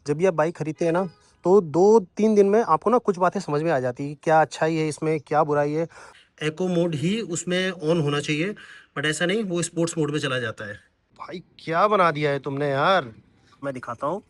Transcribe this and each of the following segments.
जब भी आप बाइक खरीदते हैं ना, तो 2-3 दिन में आपको ना कुछ बातें समझ में आ जाती है, क्या अच्छाई है इसमें, क्या बुराई है। एको मोड ही उसमें ऑन होना चाहिए, बट ऐसा नहीं, वो स्पोर्ट्स मोड में चला जाता है। भाई क्या बना दिया है तुमने यार, मैं दिखाता हूँ।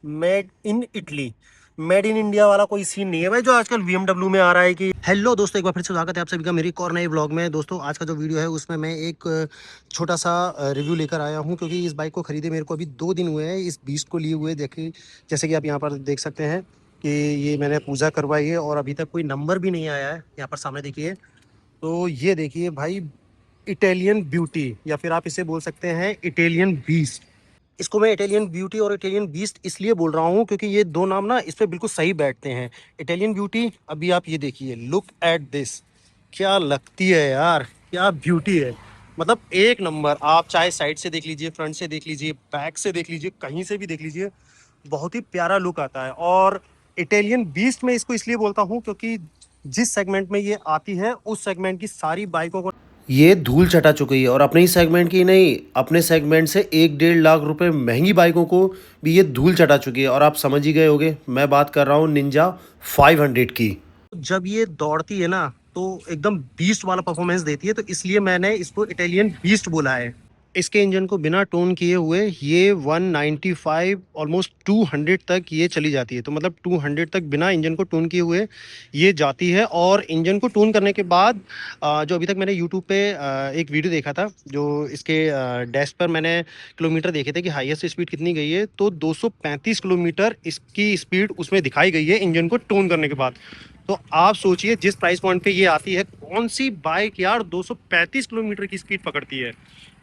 Made in Italy, made in India वाला कोई सीन नहीं है भाई, जो आजकल BMW में आ रहा है कि। हेलो दोस्तों, एक बार फिर से स्वागत है आप सभी का मेरी एक और नए व्लॉग में। दोस्तों आज का जो वीडियो है उसमें मैं एक छोटा सा रिव्यू लेकर आया हूं, क्योंकि इस बाइक को खरीदे मेरे को अभी 2 दिन हुए हैं इस बीस्ट को लिए हुए। देखिए, जैसे कि आप यहाँ पर देख सकते हैं कि ये मैंने पूजा करवाई है और अभी तक कोई नंबर भी नहीं आया है। यहाँ पर सामने देखिए, तो ये देखिए भाई, इटालियन ब्यूटी, या फिर आप इसे बोल सकते हैं इटालियन बीस्ट। इसको मैं इटालियन ब्यूटी और इटालियन बीस्ट इसलिए बोल रहा हूँ क्योंकि ये दो नाम ना इस पे बिल्कुल सही बैठते हैं। इटालियन ब्यूटी, अभी आप ये देखिए, लुक एट दिस, क्या लगती है यार, क्या ब्यूटी है। मतलब एक नंबर। आप चाहे साइड से देख लीजिए, फ्रंट से देख लीजिए, बैक से देख लीजिए, कहीं से भी देख लीजिए, बहुत ही प्यारा लुक आता है। और इटालियन बीस्ट में इसको इसलिए बोलता हूँ क्योंकि जिस सेगमेंट में ये आती है उस सेगमेंट की सारी बाइकों को ये धूल चटा चुकी है। और अपने ही सेगमेंट की नहीं, अपने सेगमेंट से 1-1.5 लाख रुपए महंगी बाइकों को भी ये धूल चटा चुकी है। और आप समझ ही गए होंगे, मैं बात कर रहा हूँ निंजा 500 की। जब ये दौड़ती है ना, तो एकदम बीस्ट वाला परफॉर्मेंस देती है, तो इसलिए मैंने इसको इटालियन बीस्ट बोला है। इसके इंजन को बिना टोन किए हुए ये 195 ऑलमोस्ट 200 तक ये चली जाती है। तो मतलब 200 तक बिना इंजन को टोन किए हुए ये जाती है। और इंजन को टोन करने के बाद जो अभी तक मैंने यूट्यूब पे एक वीडियो देखा था, जो इसके डैश पर मैंने किलोमीटर देखे थे कि हाईएस्ट स्पीड कितनी गई है, तो 235 किलोमीटर इसकी स्पीड उसमें दिखाई गई है इंजन को टोन करने के बाद। तो आप सोचिए, जिस प्राइस पॉइंट पे ये आती है, कौन सी बाइक यार 235 किलोमीटर की स्पीड पकड़ती है।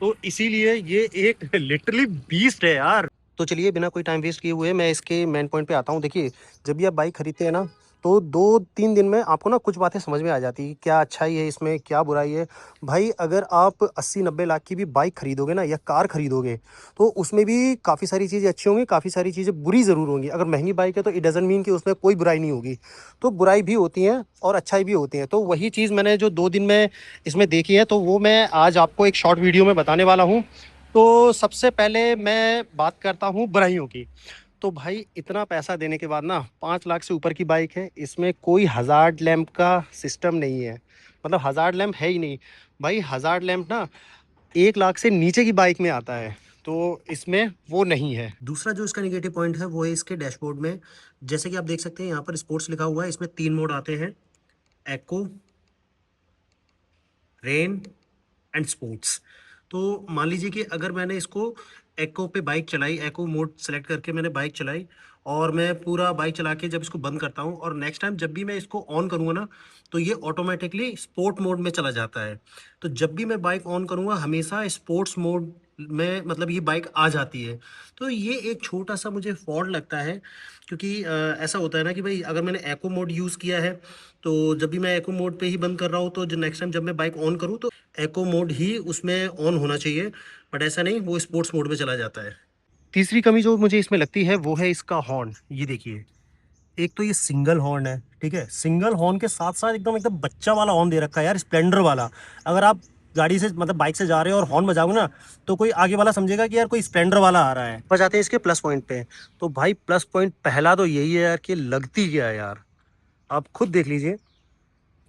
तो इसीलिए ये एक लिटरली बीस्ट है यार। तो चलिए, बिना कोई टाइम वेस्ट किए हुए मैं इसके मेन पॉइंट पे आता हूँ। देखिए, जब भी आप बाइक खरीदते हैं ना, तो 2-3 दिन में आपको ना कुछ बातें समझ में आ जाती है, क्या अच्छाई है इसमें, क्या बुराई है। भाई अगर आप 80-90 लाख की भी बाइक खरीदोगे ना, या कार खरीदोगे, तो उसमें भी काफ़ी सारी चीज़ें अच्छी होंगी, काफ़ी सारी चीज़ें बुरी ज़रूर होंगी। अगर महंगी बाइक है तो इट डजंट मीन कि उसमें कोई बुराई नहीं होगी। तो बुराई भी होती है और अच्छाई भी होती है। तो वही चीज़ मैंने जो 2 दिन में इसमें देखी है, तो वो मैं आज आपको एक शॉर्ट वीडियो में बताने वाला हूँ। तो सबसे पहले मैं बात करता हूँ बुराइयों की। तो भाई इतना पैसा देने के बाद ना, 5 लाख से ऊपर की बाइक है, इसमें कोई हज़ार्ड लैंप का सिस्टम नहीं है। मतलब हज़ार्ड लैंप है ही नहीं। भाई हज़ार्ड लैंप ना 1 लाख से नीचे की बाइक में आता है, तो इसमें वो नहीं है। दूसरा जो इसका निगेटिव पॉइंट है वो है इसके डैशबोर्ड में। जैसे कि आप देख सकते हैं, यहाँ पर स्पोर्ट्स लिखा हुआ है, इसमें 3 मोड आते हैं: एको, रेन एंड स्पोर्ट्स। तो मान लीजिए कि अगर मैंने इसको एको पे बाइक चलाई, एको मोड सेलेक्ट करके मैंने बाइक चलाई, और मैं पूरा बाइक चला के जब इसको बंद करता हूँ, और नेक्स्ट टाइम जब भी मैं इसको ऑन करूँगा ना, तो ये ऑटोमेटिकली स्पोर्ट मोड में चला जाता है। तो जब भी मैं बाइक ऑन करूँगा, हमेशा स्पोर्ट्स मोड में मतलब ये बाइक आ जाती है। तो ये एक छोटा सा मुझे फॉल्ट लगता है, क्योंकि ऐसा होता है ना कि भाई अगर मैंने एको मोड यूज़ किया है, तो जब भी मैं एको मोड पे ही बंद कर रहा हूँ, तो जो नेक्स्ट टाइम जब मैं बाइक ऑन करूँ, तो एको मोड ही उसमें ऑन होना चाहिए, बट ऐसा नहीं, वो स्पोर्ट्स मोड में चला जाता है। तीसरी कमी जो मुझे इसमें लगती है वो है इसका हॉर्न। ये देखिए, एक तो ये सिंगल हॉर्न है, ठीक है, सिंगल हॉर्न के साथ साथ एकदम एकदम बच्चा वाला हॉर्न दे रखा है यार, स्प्लेंडर वाला। अगर आप गाड़ी से मतलब बाइक से जा रहे हो और हॉर्न बजाओगे ना, तो कोई आगे वाला समझेगा कि यार कोई स्प्लेंडर वाला आ रहा है। बजाते हैं इसके प्लस पॉइंट पे। तो भाई प्लस पॉइंट पहला तो यही है यार कि लगती क्या है यार, आप खुद देख लीजिए।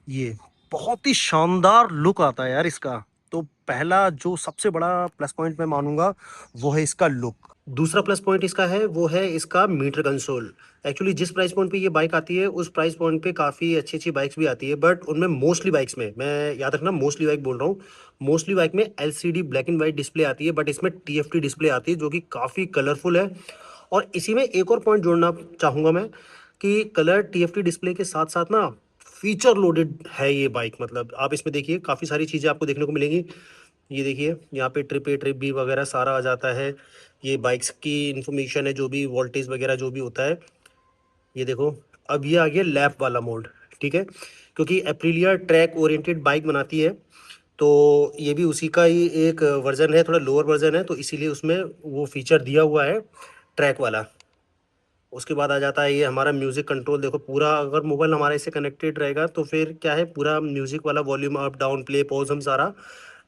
ये बहुत ही शानदार लुक आता है यार इसका। तो पहला जो सबसे बड़ा प्लस पॉइंट मैं मानूंगा वो है इसका लुक। दूसरा प्लस पॉइंट इसका है वो है इसका मीटर कंसोल। एक्चुअली जिस प्राइस पॉइंट पे ये बाइक आती है, उस प्राइस पॉइंट पे काफ़ी अच्छी अच्छी बाइक्स भी आती है, बट उनमें मोस्टली बाइक्स में, मैं याद रखना मोस्टली बाइक बोल रहा हूँ, मोस्टली बाइक में LCD black and white display आती है, बट इसमें टीएफटी डिस्प्ले आती है जो कि काफ़ी कलरफुल है। और इसी में एक और पॉइंट जोड़ना चाहूँगा मैं, कि कलर टीएफटी डिस्प्ले के साथ साथ ना फीचर लोडेड है ये बाइक। मतलब आप इसमें देखिए, काफ़ी सारी चीज़ें आपको देखने को मिलेंगी। ये देखिए, यहाँ पे ट्रिप ए ट्रिप बी वगैरह सारा आ जाता है। ये बाइक्स की इंफॉर्मेशन है, जो भी वोल्टेज वगैरह जो भी होता है। ये देखो, अब ये आ गया लैप वाला मोड, ठीक है, क्योंकि एप्रिलिया ट्रैक ओरिएंटेड बाइक बनाती है, तो ये भी उसी का ही एक वर्जन है, थोड़ा लोअर वर्जन है, तो इसीलिए उसमें वो फीचर दिया हुआ है ट्रैक वाला। उसके बाद आ जाता है ये हमारा म्यूज़िक कंट्रोल। देखो पूरा, अगर मोबाइल हमारे से कनेक्टेड रहेगा तो फिर क्या है, पूरा म्यूज़िक वाला volume up down play pause हम सारा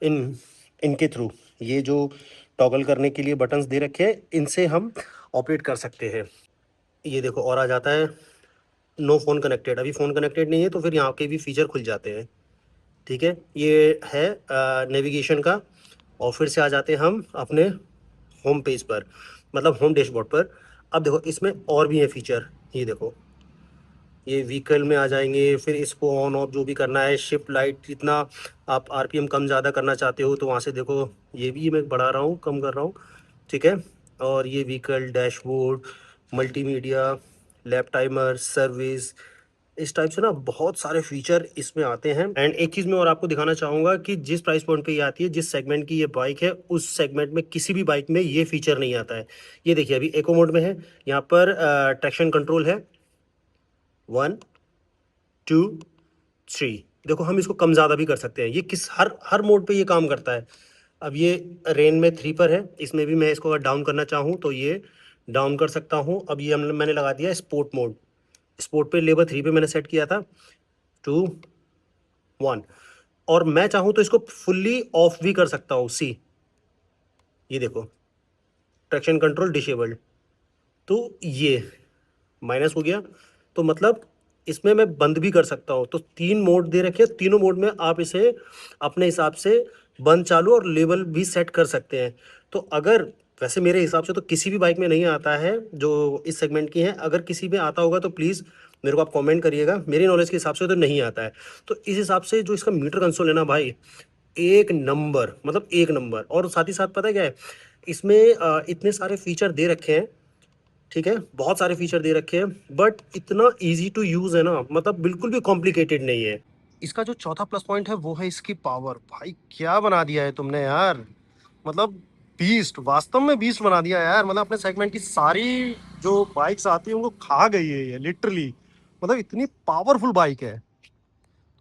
इन इनके थ्रू, ये जो टॉगल करने के लिए बटन्स दे रखे हैं, इनसे हम ऑपरेट कर सकते हैं। ये देखो और आ जाता है नो फ़ोन कनेक्टेड, अभी फ़ोन कनेक्टेड नहीं है तो फिर यहाँ के भी फीचर खुल जाते हैं। ठीक है, ये है नेविगेशन का। और फिर से आ जाते हैं हम अपने होम पेज पर, मतलब होम डैशबोर्ड पर। अब देखो इसमें और भी है फीचर, ये देखो ये व्हीकल में आ जाएंगे, फिर इसको ऑन ऑफ जो भी करना है, शिफ्ट लाइट, जितना आप आरपीएम कम ज़्यादा करना चाहते हो तो वहाँ से देखो, ये भी मैं बढ़ा रहा हूँ, कम कर रहा हूँ। ठीक है, और ये vehicle dashboard, multimedia, lap timer, service, इस टाइप से ना बहुत सारे फीचर इसमें आते हैं। एंड एक चीज़ मैं और आपको दिखाना चाहूँगा कि जिस प्राइस पॉइंट पे ये आती है, जिस सेगमेंट की ये बाइक है, उस सेगमेंट में किसी भी बाइक में ये फीचर नहीं आता है। ये देखिए अभी इको मोड में है, यहाँ पर ट्रैक्शन कंट्रोल है, 1 2 3। देखो हम इसको कम ज़्यादा भी कर सकते हैं, ये किस हर हर मोड पे ये काम करता है। अब ये रेन में 3 पर है, इसमें भी मैं इसको अगर डाउन करना चाहूँ तो ये डाउन कर सकता हूँ। अब ये मैंने लगा दिया स्पोर्ट मोड, स्पोर्ट पे लेवल 3 पे मैंने सेट किया था, 2 1। और मैं चाहूँ तो इसको फुल्ली ऑफ भी कर सकता हूँ, सी ये देखो ट्रैक्शन कंट्रोल डिसेबल्ड, तो ये माइनस हो गया। तो मतलब इसमें मैं बंद भी कर सकता हूँ। तो 3 मोड दे रखे हैं, तीनों मोड में आप इसे अपने हिसाब से बंद चालू और लेवल भी सेट कर सकते हैं। तो अगर वैसे मेरे हिसाब से तो किसी भी बाइक में नहीं आता है जो इस सेगमेंट की है, अगर किसी में आता होगा तो प्लीज़ मेरे को आप कमेंट करिएगा। मेरी नॉलेज के हिसाब से तो नहीं आता है। तो इस हिसाब से जो इसका मीटर कंसोल है ना भाई, एक नंबर, मतलब एक नंबर। और साथ ही साथ पता है क्या है, इसमें इतने सारे फीचर दे रखे हैं। ठीक है, बहुत सारे फीचर दे रखे हैं, बट इतना इजी टू यूज़ है ना, मतलब बिल्कुल भी कॉम्प्लिकेटेड नहीं है। इसका जो चौथा प्लस पॉइंट है वो है इसकी पावर। भाई क्या बना दिया है तुमने यार, मतलब बीस्ट, वास्तव में बीस्ट बना दिया यार। मतलब अपने सेगमेंट की सारी जो बाइक्स आती है उनको खा गई है ये लिटरली, मतलब इतनी पावरफुल बाइक है।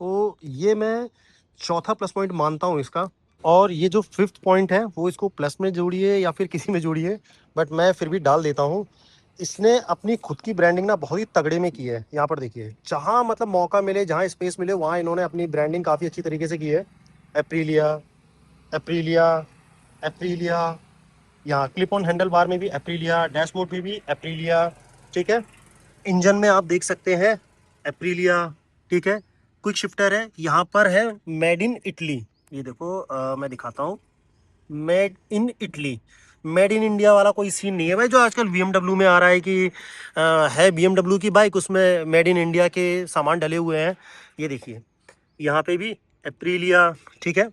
तो ये मैं चौथा प्लस पॉइंट मानता हूँ इसका। और ये जो फिफ्थ पॉइंट है वो इसको प्लस में जोड़िए या फिर किसी में जोड़िए, बट मैं फिर भी डाल देता हूँ। इसने अपनी खुद की ब्रांडिंग ना बहुत ही तगड़े में की है। यहाँ पर देखिए, जहाँ मतलब मौका मिले, जहाँ स्पेस मिले, वहाँ इन्होंने अपनी ब्रांडिंग काफ़ी अच्छी तरीके से की है। एप्रीलिया, एप्रीलिया, एप्रीलिया, यहाँ क्लिप ऑन हैंडल बार में भी एप्रीलिया, डैशबोर्ड में भी एप्रीलिया। ठीक है, इंजन में आप देख सकते हैं एप्रीलिया। ठीक है, क्विक शिफ्टर है, यहाँ पर है मेड इन इटली। ये देखो मैं दिखाता हूँ, made in Italy. Made in India वाला कोई सीन नहीं है भाई, जो आजकल BMW में आ रहा है कि है BMW की बाइक, उसमें मेड इन इंडिया के सामान डले हुए हैं। ये देखिए यहाँ पे भी एप्रीलिया। ठीक है,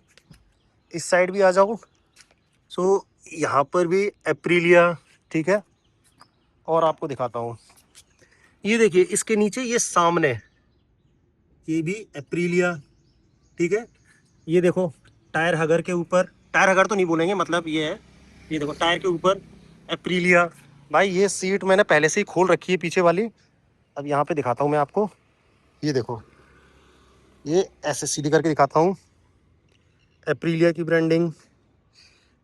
इस साइड भी आ जाऊँ, सो यहाँ पर भी एप्रीलिया। ठीक है, और आपको दिखाता हूँ, ये देखिए इसके नीचे, ये सामने, ये भी एप्रीलिया। ठीक है, ये देखो टायर हगर के ऊपर, टायर हगर तो नहीं बोलेंगे, मतलब ये है, ये देखो टायर के ऊपर एप्रीलिया। भाई ये सीट मैंने पहले से ही खोल रखी है पीछे वाली। अब यहाँ पे दिखाता हूँ मैं आपको, ये देखो, ये ऐसे सीधी करके दिखाता हूँ, एप्रीलिया की ब्रांडिंग।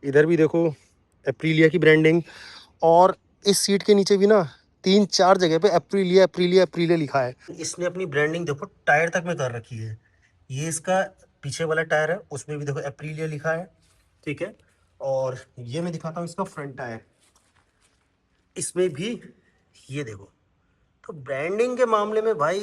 इधर भी देखो एप्रीलिया की ब्रांडिंग। और इस सीट के नीचे भी ना 3-4 जगह पे एप्रीलिया एप्रीलिया एप्रीलिया लिखा है। इसने अपनी ब्रांडिंग देखो टायर तक में कर रखी है। ये इसका पीछे वाला टायर है, उसमें भी देखो एप्रीलिया लिखा है। ठीक है, और ये मैं दिखाता हूँ इसका फ्रंट टायर, इसमें भी ये देखो। तो ब्रांडिंग के मामले में भाई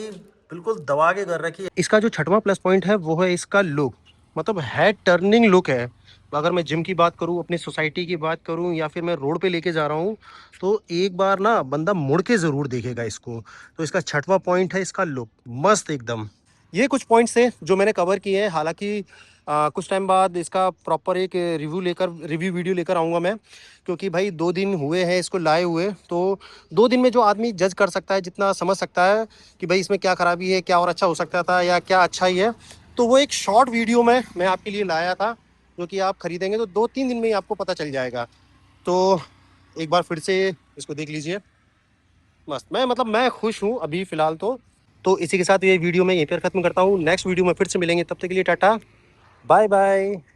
बिल्कुल दबा के कर रखी है। इसका जो छठवां प्लस पॉइंट है वो है इसका लुक, मतलब हेड टर्निंग लुक है। अगर मैं जिम की बात करूं, अपनी सोसाइटी की बात करूं, या फिर मैं रोड पे लेके जा रहा हूं, तो एक बार ना बंदा मुड़ के ज़रूर देखेगा इसको। तो इसका छठवां पॉइंट है इसका लुक, मस्त एकदम। ये कुछ पॉइंट्स हैं जो मैंने कवर किए हैं। हालांकि कुछ टाइम बाद इसका प्रॉपर एक रिव्यू वीडियो लेकर आऊँगा मैं, क्योंकि भाई 2 दिन हुए हैं इसको लाए हुए। तो 2 दिन में जो आदमी जज कर सकता है, जितना समझ सकता है कि भाई इसमें क्या ख़राबी है, क्या और अच्छा हो सकता था, या क्या अच्छा ही है, तो वो एक शॉर्ट वीडियो में मैं आपके लिए लाया था, जो कि आप ख़रीदेंगे तो 2-3 दिन में ही आपको पता चल जाएगा। तो एक बार फिर से इसको देख लीजिए, मस्त। मैं मतलब मैं खुश हूँ अभी फ़िलहाल तो इसी के साथ ये वीडियो मैं यहीं पर ख़त्म करता हूँ। नेक्स्ट वीडियो में फिर से मिलेंगे, तब तक के लिए टाटा, बाय बाय।